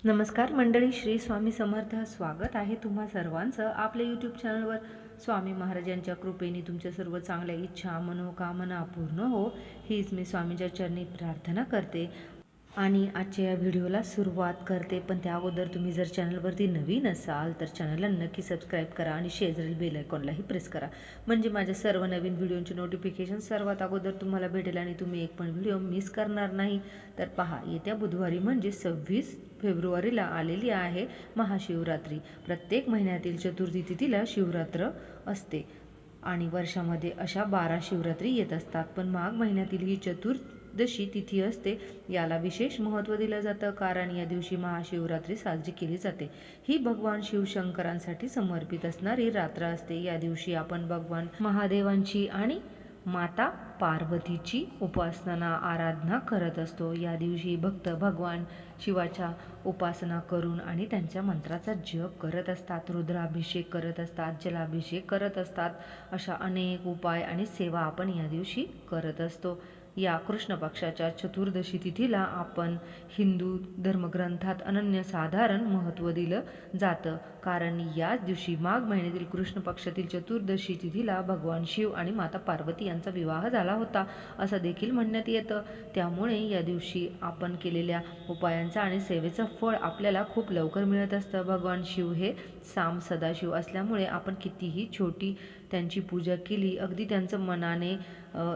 नमस्कार मंडळी, श्री स्वामी समर्थ. स्वागत आहे तुम्हा सर्वांचं आपल्या यूट्यूब चॅनलवर. स्वामी महाराजांच्या कृपेने तुमच्या सर्व चांगल्या इच्छा मनोकामना पूर्ण हो, हीच मी स्वामीच्या चरणी प्रार्थना करते आणि आजच्या या व्हिडिओला सुरुवात करते. पण त्या अगोदर तुम्ही जर चॅनलवरती नवीन असाल तर चॅनलला नक्की सबस्क्राईब करा आणि शेजारील बेल आयकॉनलाही प्रेस करा, म्हणजे माझ्या सर्व नवीन व्हिडिओंचे नोटिफिकेशन सर्वात अगोदर तुम्हाला भेटेल आणि तुम्ही एक पण व्हिडिओ मिस करणार नाही. तर पहा, येत्या बुधवारी म्हणजे 26 फेब्रुवारीला आलेली आहे महाशिवरात्री. प्रत्येक महिन्यातील चतुर्थी तिथीला शिवरात्र असते आणि वर्षामध्ये अशा 12 शिवरात्री येत असतात. पण माघ महिन्यातील ही चतुर्दशी तिथी असते. याला विशेष महत्त्व दिलं जातं, कारण या दिवशी महाशिवरात्री साजरी केली जाते. ही भगवान शिवशंकरांसाठी समर्पित असणारी रात्र असते. या दिवशी आपण भगवान महादेवांची आणि माता पार्वतीची उपासना आराधना करत असतो. या दिवशी भक्त भगवान शिवाच्या उपासना करून आणि त्यांच्या मंत्राचा जप करत असतात, रुद्राभिषेक करत असतात, जलाभिषेक करत असतात. अशा अनेक उपाय आणि सेवा आपण या दिवशी करत असतो. या कृष्ण पक्षाच्या चतुर्दशी तिथीला आपण हिंदू धर्मग्रंथात अनन्यसाधारण महत्त्व दिलं जातं, कारण याच दिवशी माघ महिन्यातील कृष्ण पक्षातील चतुर्दशी तिथीला भगवान शिव आणि माता पार्वती यांचा विवाह झाला होता असं देखील म्हणण्यात येतं. त्यामुळे या दिवशी आपण केलेल्या उपायांचा आणि सेवेचं फळ आपल्याला खूप लवकर मिळत असतं. भगवान शिव हे साम सदाशिव असल्यामुळे आपण कितीही छोटी त्यांची पूजा केली, अगदी त्यांचं मनाने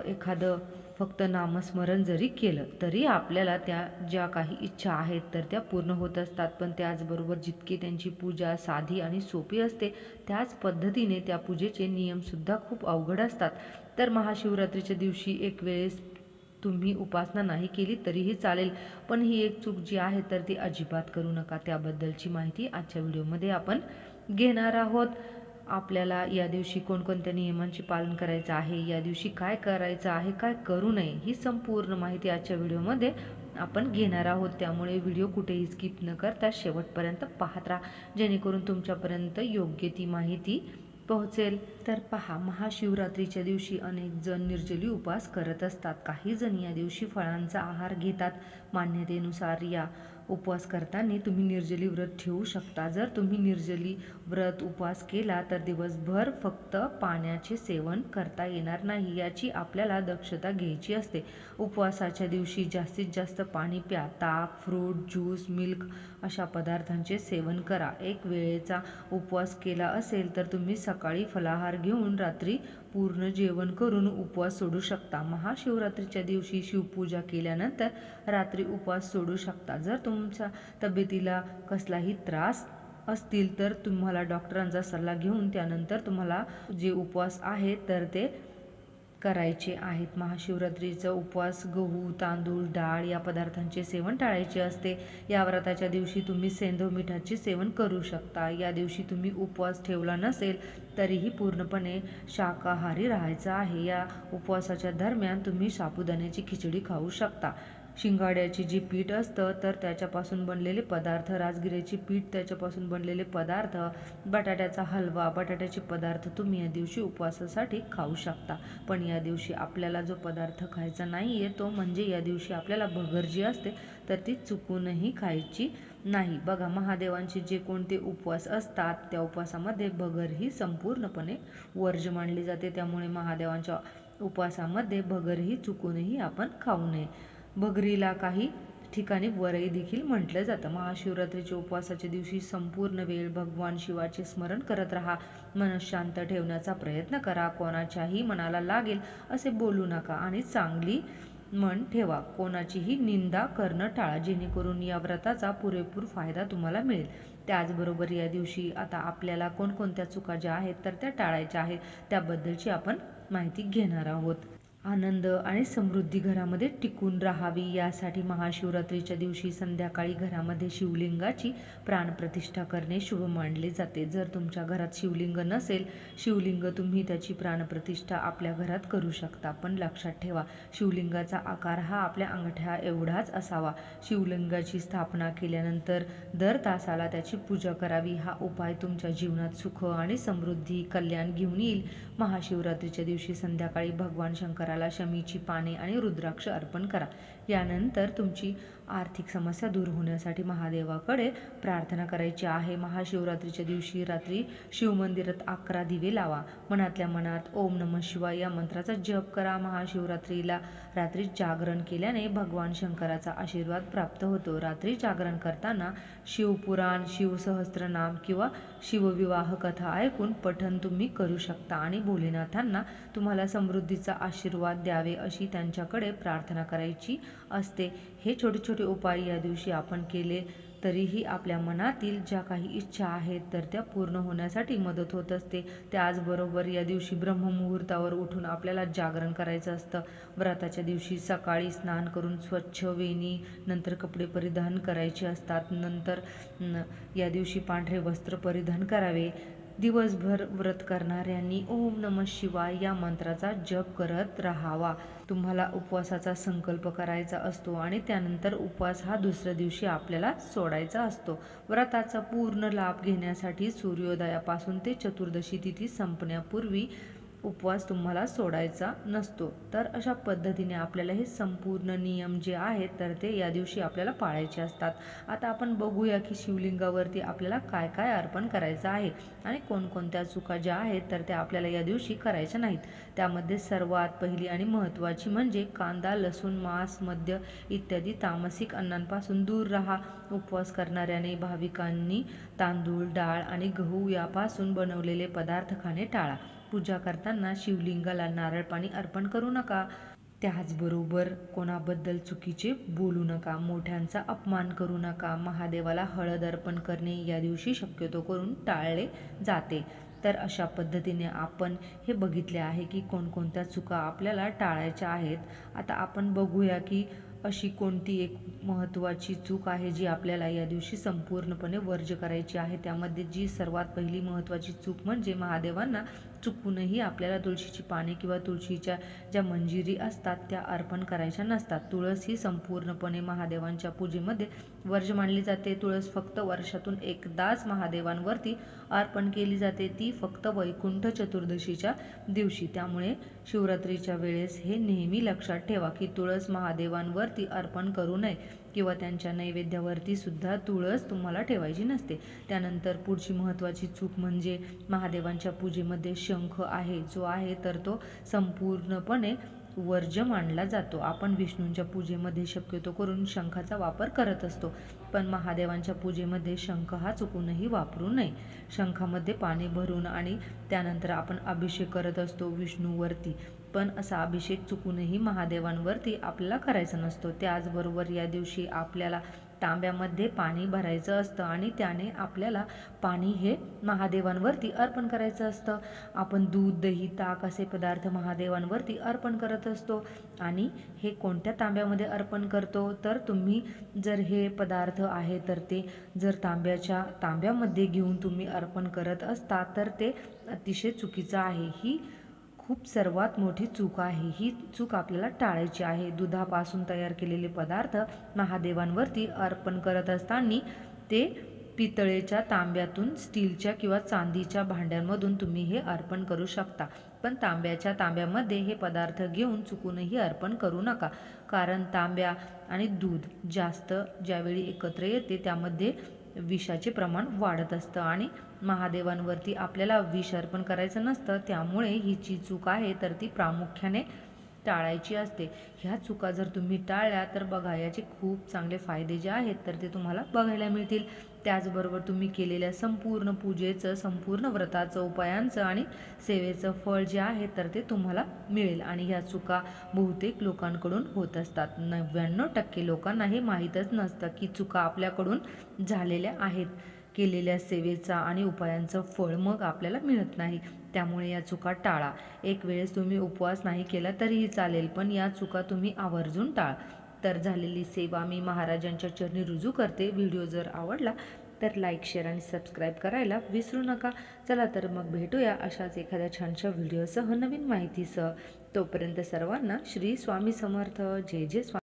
एखादं फक्त नामस्मरण जरी केलं तरी आपल्याला त्या ज्या काही इच्छा आहेत तर त्या पूर्ण होत असतात. पण त्याचबरोबर जितकी त्यांची पूजा साधी आणि सोपी असते त्याच पद्धतीने त्या पूजेचे नियमसुद्धा खूप अवघड असतात. तर महाशिवरात्रीच्या दिवशी एक वेळेस तुम्ही उपासना नाही केली तरीही चालेल, पण ही एक चूक जी आहे तर ती अजिबात करू नका. त्याबद्दलची माहिती आजच्या व्हिडिओमध्ये आपण घेणार आहोत. आपल्याला या दिवशी कोणकोणत्या नियमांचे पालन करायचं आहे, या दिवशी काय करायचं आहे, काय करू नये, ही संपूर्ण माहिती आजच्या व्हिडिओमध्ये आपण घेणार आहोत. त्यामुळे व्हिडिओ कुठेही स्किप न करता शेवटपर्यंत पाहत राहा, जेणेकरून तुमच्यापर्यंत योग्य ती माहिती पोहोचेल. तर पहा, महाशिवरात्रीच्या दिवशी अनेक जण निर्जली उपवास करत असतात. काही जण या दिवशी फळांचा आहार घेतात. मान्यतेनुसार या उपवास करताना तुम्ही निर्जली व्रत ठेवू शकता. जर तुम्ही निर्जली व्रत उपवास केला तर दिवसभर फक्त पाण्याचे सेवन करता येणार नाही, याची आपल्याला दक्षता घ्यायची असते. उपवासाच्या दिवशी जास्तीत जास्त पाणी प्या. ताक, फ्रूट ज्यूस, मिल्क अशा पदार्थांचे सेवन करा. एक वेळेचा उपवास केला असेल तर तुम्ही सकाळी फलाहार घेऊन रात्री पूर्ण जेवण करून उपवास सोडू शकता. महाशिवरात्रीच्या दिवशी शिवपूजा केल्यानंतर रात्री उपवास सोडू शकता. जर तुमच्या तब्येतीला कसलाही त्रास असतील तर तुम्हाला डॉक्टरांचा सल्ला घेऊन त्यानंतर तुम्हाला जे उपवास आहे तर ते करायचे आहेत. महाशिवरात्रीचा उपवास गहू, तांदूळ, डाळ या पदार्थांचे सेवन टाळायचे असते. या व्रताच्या दिवशी तुम्ही सेंधव मिठाचे सेवन करू शकता. या दिवशी तुम्ही उपवास ठेवला नसेल तरीही पूर्णपणे शाकाहारी राहायचं आहे. या उपवासाच्या दरम्यान तुम्ही साबुदाण्याची खिचडी खाऊ शकता. शिंगाड्याचे जे पीठ असतं तर त्याच्यापासून बनलेले पदार्थ, राजगिऱ्याचे पीठ त्याच्यापासून बनलेले पदार्थ, बटाट्याचा हलवा, बटाट्याचे पदार्थ तुम्ही या दिवशी उपवासासाठी खाऊ शकता. पण या दिवशी आपल्याला जो पदार्थ खायचा नाही आहे तो म्हणजे या दिवशी आपल्याला भगर जी असते तर ती चुकूनही खायची नाही. बघा, महादेवांचे जे कोणते उपवास असतात त्या उपवासामध्ये भगर ही संपूर्णपणे वर्ज्य मानली जाते. त्यामुळे महादेवांच्या उपवासामध्ये भगर ही चुकूनही आपण खाऊ नये. भगरीला काही ठिकाणी वरई देखील म्हटलं जातं. महाशिवरात्रीच्या उपवासाच्या दिवशी संपूर्ण वेळ भगवान शिवाचे स्मरण करत राहा. मन शांत ठेवण्याचा प्रयत्न करा. कोणाच्याही मनाला लागेल असे बोलू नका आणि चांगली मन ठेवा. कोणाचीही निंदा करणं टाळा, जेणेकरून या व्रताचा पुरेपूर फायदा तुम्हाला मिळेल. त्याचबरोबर या दिवशी आता आपल्याला कोणकोणत्या चुका ज्या आहेत तर त्या टाळायच्या आहेत त्याबद्दलची आपण माहिती घेणार आहोत. आनंद आणि समृद्धी घरामध्ये टिकून राहावी यासाठी महाशिवरात्रीच्या दिवशी संध्याकाळी घरामध्ये शिवलिंगाची प्राणप्रतिष्ठा करणे शुभ मानले जाते. जर तुमच्या घरात शिवलिंग नसेल, शिवलिंग तुम्ही त्याची प्राणप्रतिष्ठा आपल्या घरात करू शकता. पण लक्षात ठेवा, शिवलिंगाचा आकार हा आपल्या अंगठ्या एवढाच असावा. शिवलिंगाची स्थापना केल्यानंतर दर तासाला त्याची पूजा करावी. हा उपाय तुमच्या जीवनात सुख आणि समृद्धी, कल्याण घेऊन येईल. महाशिवरात्रीच्या दिवशी संध्याकाळी भगवान शंकराला शमीची पाने आणि रुद्राक्ष अर्पण करा. यानंतर तुमची आर्थिक समस्या दूर होण्यासाठी महादेवाकडे प्रार्थना करायची आहे। महाशिवरात्रीच्या दिवशी रात्री शिवमंदिरात 11 दिवे लावा। मनातल्या मनात ओम नमः शिवाय या मंत्राचा जप करा। महाशिवरात्रीला रात्री जागरण केल्याने भगवान शंकराचा आशीर्वाद प्राप्त होतो। रात्री जागरण करताना शिवपुराण, शिवसहस्त्रनाम किंवा शिवविवाह कथा ऐकून पठण तुम्ही करू शकता आणि भोलेनाथांना तुम्हाला समृद्धीचा आशीर्वाद द्यावे अशी त्यांच्याकडे प्रार्थना करायची असते। हे छोटे छोटे उपाय या दिवशी आपण केले तरीही आपल्या मनातील ज्या काही इच्छा आहेत तर त्या पूर्ण होण्यासाठी मदत होत असते। त्याचबरोबर या दिवशी ब्रह्ममुहूर्तावर उठून आपल्याला जागरण करायचं असतं। व्रताच्या दिवशी सकाळी स्नान करून स्वच्छ वेणी नंतर कपडे परिधान करायचे असतात। नंतर या दिवशी पांढरे वस्त्र परिधान करावे। दिवसभर व्रत करणाऱ्यांनी ओम नमः शिवाय या मंत्राचा जप करत राहावा। तुम्हाला उपवासाचा संकल्प करायचा असतो आणि त्यानंतर उपवास हा दुसऱ्या दिवशी आपल्याला सोडायचा असतो। व्रताचा पूर्ण लाभ घेण्यासाठी सूर्योदयापासून ते चतुर्दशी तिथी संपण्यापूर्वी उपवास तुम्हाला सोडायचा नसतो। तर अशा पद्धतीने आपल्याला हे संपूर्ण नियम जे आहेत तर ते या दिवशी आपल्याला पाळायचे असतात। आता आपण बघूया की शिवलिंगावरती आपल्याला काय काय अर्पण करायचं आहे आणि कोणकोणत्या चुका ज्या आहेत तर त्या आपल्याला या दिवशी करायच्या नाहीत। त्यामध्ये सर्वात पहिली आणि महत्त्वाची म्हणजे कांदा, लसूण, मांस, मद्य इत्यादी तामसिक अन्नांपासून दूर राहा। उपवास करणाऱ्याने भाविकांनी तांदूळ, डाळ आणि गहू यापासून बनवलेले पदार्थ खाणे टाळा। पूजा करताना शिवलिंगाला नारळ पाणी अर्पण करू नका। त्याचबरोबर कोणाबद्दल चुकीचे बोलू नका, मोठ्यांचा अपमान करू नका। महादेवाला हळद अर्पण करणे या दिवशी शक्यतो करून टाळले जाते। तर अशा पद्धतीने आपण हे बघितले आहे की कोणकोणत्या चुका आपल्याला टाळायच्या आहेत। आता आपण बघूया की अशी कोणती एक महत्त्वाची चूक आहे जी आपल्याला या दिवशी संपूर्णपणे वर्ज्य करायची आहे। त्यामध्ये जी सर्वात पहिली महत्त्वाची चूक म्हणजे महादेवांना चुकूनही आपल्याला तुळशीची पाने किंवा तुळशीच्या ज्या मंजिरी असतात त्या अर्पण करायच्या नसतात। तुळस ही संपूर्णपणे महादेवांच्या पूजेमध्ये वर्ज्य मानली जाते। तुळस फक्त वर्षातून एकदाच महादेवांवरती अर्पण केली जाते, ती फक्त वैकुंठ चतुर्दशीच्या दिवशी। त्यामुळे शिवरात्रीच्या वेळेस हे नेहमी लक्षात ठेवा की तुळस महादेवांवरती अर्पण करू नये किंवा त्यांच्या नैवेद्यावरती सुद्धा तुळस तुम्हाला ठेवायची नसते। त्यानंतर पुढची महत्त्वाची चूक म्हणजे महादेवांच्या पूजेमध्ये शंख आहे जो आहे तर तो संपूर्णपणे वर्ज्य मानला जातो। आपण विष्णूंच्या पूजेमध्ये शक्यतो करून शंखाचा वापर करत असतो, पण महादेवांच्या पूजेमध्ये शंख हा चुकूनही वापरू नये। शंखामध्ये पाणी भरून आणि त्यानंतर आपण अभिषेक करत असतो विष्णूवरती, पण असा अभिषेक चुकूनही महादेवांवरती आपल्याला करायचा नसतो। त्याचबरोबर या दिवशी आपल्याला तांब्यामध्ये पाणी भरायचं असतं आणि त्याने आपल्याला पाणी हे महादेवांवरती अर्पण करायचं असतं। आपण दूध, दही, ताक असे पदार्थ महादेवांवरती अर्पण करत असतो आणि हे कोणत्या तांब्यामध्ये अर्पण करतो तर तुम्ही जर हे पदार्थ आहे तर ते जर तांब्यामध्ये घेऊन तुम्ही अर्पण करत असता तर ते अतिशय चुकीचं आहे। ही खूप सर्वात मोठी चूक आहे, ही चूक आपल्याला टाळायची आहे। दुधापासून तयार केलेले पदार्थ महादेवांवरती अर्पण करत असताना ते पितळेच्या तांब्यातून, स्टीलच्या किंवा चांदीच्या भांड्यांमधून तुम्ही हे अर्पण करू शकता, पण तांब्यामध्ये हे पदार्थ घेऊन चुकूनही अर्पण करू नका। कारण तांब्या आणि दूध जास्त ज्यावेळी एकत्र येते त्यामध्ये विषाचे प्रमाण वाढत असतं आणि महादेवांवरती आपल्याला विष अर्पण करायचं नसतं। त्यामुळे ही जी चूक आहे तर ती प्रामुख्याने टाळायची असते। ह्या चुका जर तुम्ही टाळल्या तर बघा याचे खूप चांगले फायदे जे आहेत तर ते तुम्हाला बघायला मिळतील। त्याचबरोबर तुम्ही केलेल्या संपूर्ण पूजेचं, संपूर्ण व्रताचं, उपायांचं आणि सेवेचं फळ जे आहे तर ते तुम्हाला मिळेल। आणि ह्या चुका बहुतेक लोकांकडून होत असतात। 99% लोकांना हे माहीतच नसतं की चुका आपल्याकडून झालेल्या आहेत। केलेल्या सेवेचा आणि उपायांचं फळ मग आपल्याला मिळत नाही। त्यामुळे या चुका टाळा। एक वेळेस तुम्ही उपवास नाही केला तरीही चालेल, पण या चुका तुम्ही आवर्जून टाळा। तर झालेली सेवा मी महाराजांच्या चरणी रुजू करते। व्हिडिओ जर आवडला तर लाईक, शेअर आणि सबस्क्राईब करायला विसरू नका। चला तर मग भेटूया अशाच एखाद्या छानशा व्हिडिओसह, नवीन माहितीसह। तोपर्यंत सर्वांना श्री स्वामी समर्थ। जय जय स्वामी।